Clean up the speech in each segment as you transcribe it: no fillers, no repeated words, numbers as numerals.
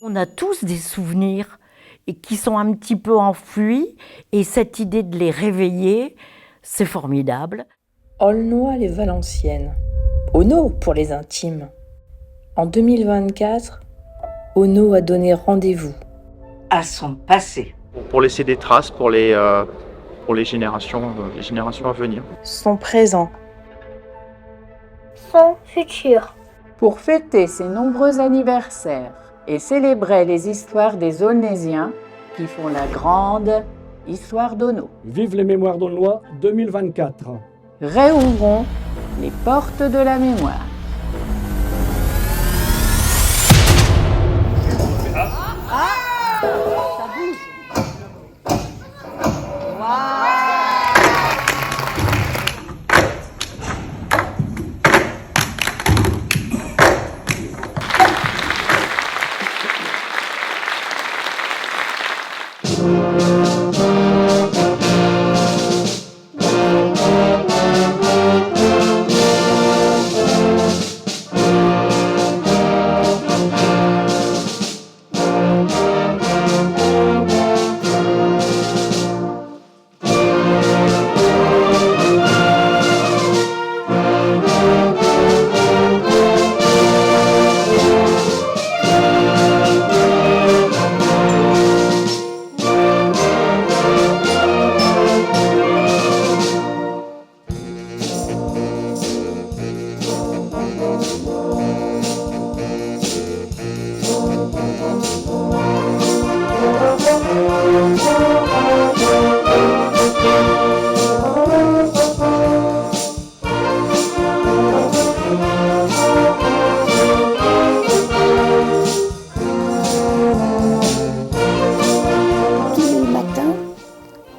On a tous des souvenirs et qui sont un petit peu enfouis, et cette idée de les réveiller, c'est formidable. Aulnois-les-Valenciennes. Auneau pour les intimes. En 2024, Auneau a donné rendez-vous à son passé. Pour laisser des traces pour les générations à venir. son présent, son futur. Pour fêter ses nombreux anniversaires et célébrer les histoires des Aulnésiens qui font la grande histoire d'Auneau. Vive les mémoires d'Aulnois 2024. Réouvrons les portes de la mémoire.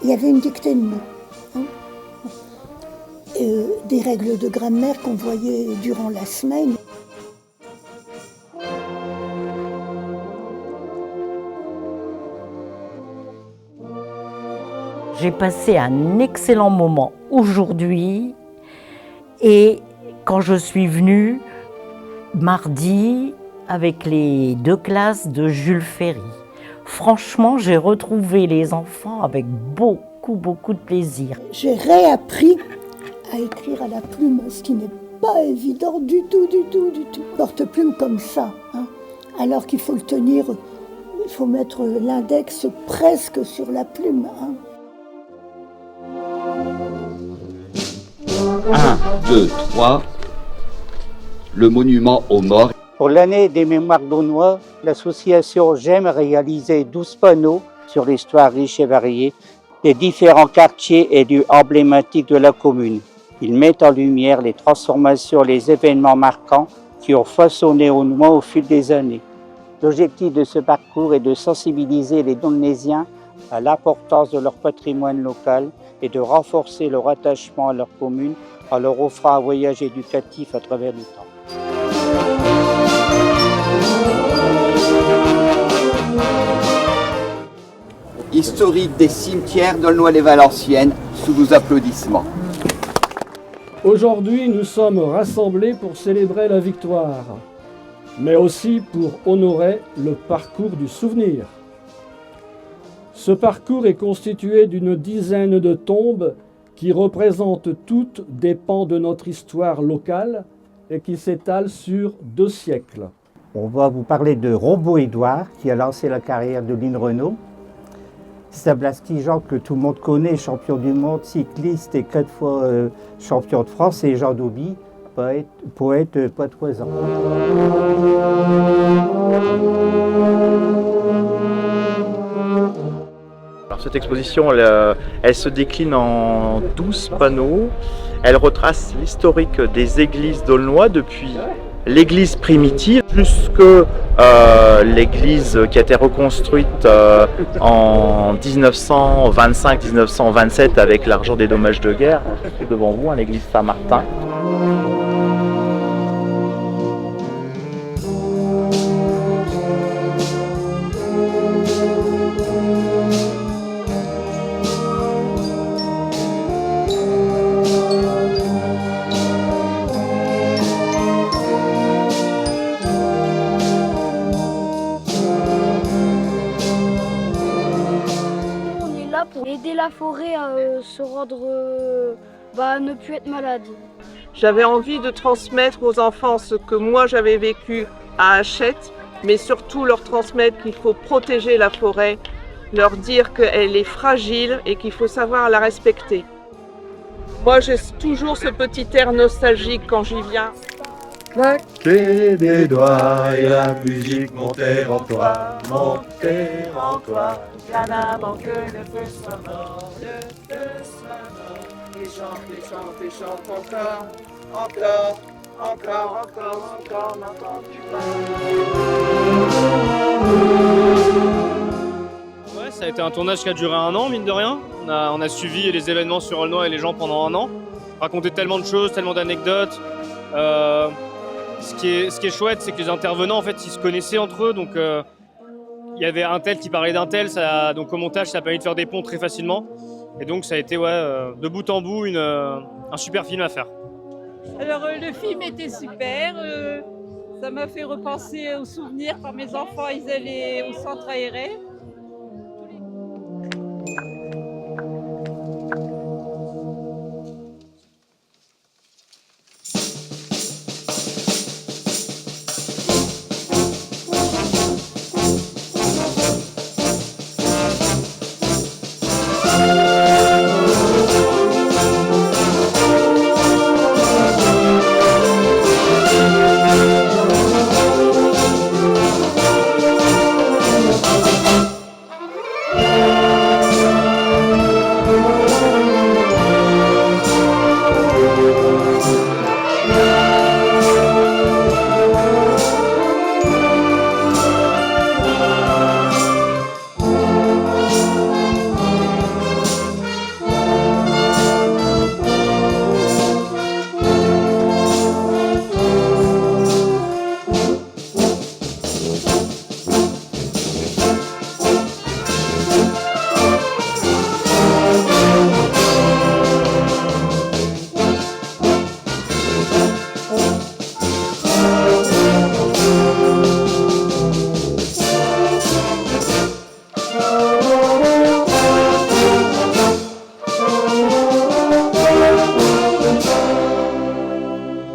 Il y avait une dictée de mots, des règles de grammaire qu'on voyait durant la semaine. J'ai passé un excellent moment aujourd'hui, et quand je suis venue mardi avec les 2 classes de Jules Ferry, franchement, j'ai retrouvé les enfants avec beaucoup de plaisir. J'ai réappris à écrire à la plume, ce qui n'est pas évident du tout. Porte-plume comme ça, alors qu'il faut le tenir, il faut mettre l'index presque sur la plume. 1, 2, 3, le monument aux morts. Pour l'année des mémoires d'Aunois, l'association GEM a réalisé 12 panneaux sur l'histoire riche et variée des différents quartiers et lieux emblématiques de la commune. Ils mettent en lumière les transformations et les événements marquants qui ont façonné Aunois au fil des années. L'objectif de ce parcours est de sensibiliser les Aulnésiens à l'importance de leur patrimoine local et de renforcer leur attachement à leur commune en leur offrant un voyage éducatif à travers le temps. Historique des cimetières d'Aulnois-les-Valenciennes, sous vos applaudissements. Aujourd'hui, nous sommes rassemblés pour célébrer la victoire, mais aussi pour honorer le parcours du souvenir. Ce parcours est constitué d'une dizaine de tombes qui représentent toutes des pans de notre histoire locale et qui s'étalent sur 2 siècles. On va vous parler de Rombaud-Édouard, qui a lancé la carrière de Lynn Renault. C'est un blastigeant que tout le monde connaît, champion du monde, cycliste et 4 fois champion de France, et Jean Dauby, poète poitevin. Alors cette exposition, elle se décline en 12 panneaux. Elle retrace l'historique des églises d'Aulnois depuis l'église primitive jusque l'église qui a été reconstruite en 1925-1927 avec l'argent des dommages de guerre. C'est devant vous, l'église Saint-Martin. forêt à se rendre, à ne plus être malade. J'avais envie de transmettre aux enfants ce que moi j'avais vécu à Hachette, mais surtout leur transmettre qu'il faut protéger la forêt, leur dire qu'elle est fragile et qu'il faut savoir la respecter. Moi j'ai toujours ce petit air nostalgique quand j'y viens. Claquer des doigts et la musique monter en toi, monter en toi, bien avant que le feu soit mort, le feu soit mort. Et chante encore, encore, encore, encore, encore, n'entends-tu pas? Ouais, ça a été un tournage qui a duré 1 an, mine de rien. On a suivi les événements sur Aulnois et les gens pendant 1 an. Raconté tellement de choses, tellement d'anecdotes. Ce qui est chouette, c'est que les intervenants, en fait, ils se connaissaient entre eux. Donc, il y avait un tel qui parlait d'un tel. Donc, au montage, ça a permis de faire des ponts très facilement. Et donc, ça a été, de bout en bout, un super film à faire. Alors, le film était super. Ça m'a fait repenser aux souvenirs quand mes enfants ils allaient au centre aéré.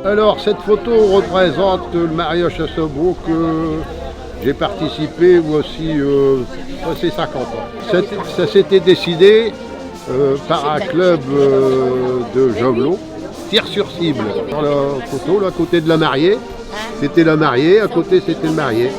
Alors cette photo représente le mariage à Sobo que j'ai participé moi aussi passé 50 ans. Ça s'était décidé par un club de javelot, tir sur cible. Dans la photo, là, à côté de la mariée, c'était la mariée, à côté c'était le marié.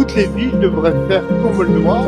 toutes les villes devraient faire comme Aulnois